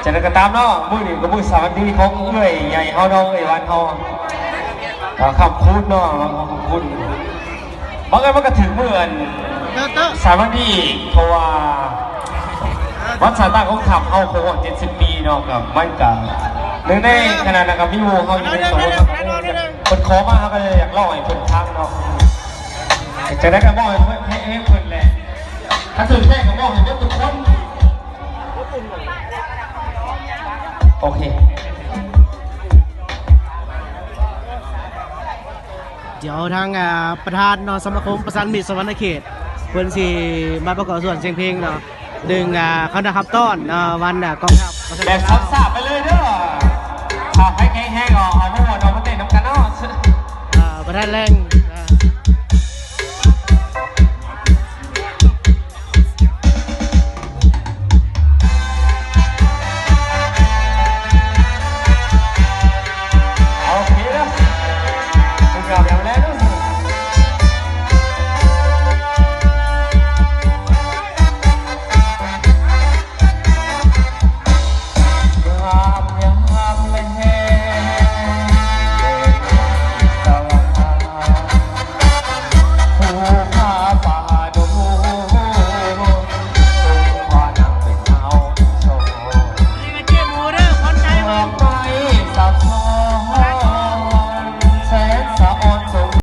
จะได้กระตามเนาะมือหนึ่งกับมือสามที่เขาเอ้ยใหญ่เขาน้องเอ้ยวันเขาขับคูดเนาะขับคูดบางทีมันก็ถึงเมื่อนสามที่เพราะว่าวัดสายตาเขาขับเอาโค้ง70 ปีเนาะกับมันกับหนึ่งในขนาดนั้นกับพี่วูเขาอยู่ในตัวคนขอมาเขาก็เลยอยากเล่าให้คนทักเนาะจะได้กระบอกให้คนแหละถ้าตื่นเต้นกระบอกให้ทุกคนโอเคเดี๋ยวทางประธานนสมาคมประสานมิตรสวรรณเขตเพิ่นสิมาประกอบส่วนเสียงเพลงเนาะดึงเขานะครับต้อนวันกองทัพแบบซับซาไปเลยเด้อขับให้แห้งๆออกเอาทั้งหมดเอามาเต้นน้ำกันเนาะประธานแรง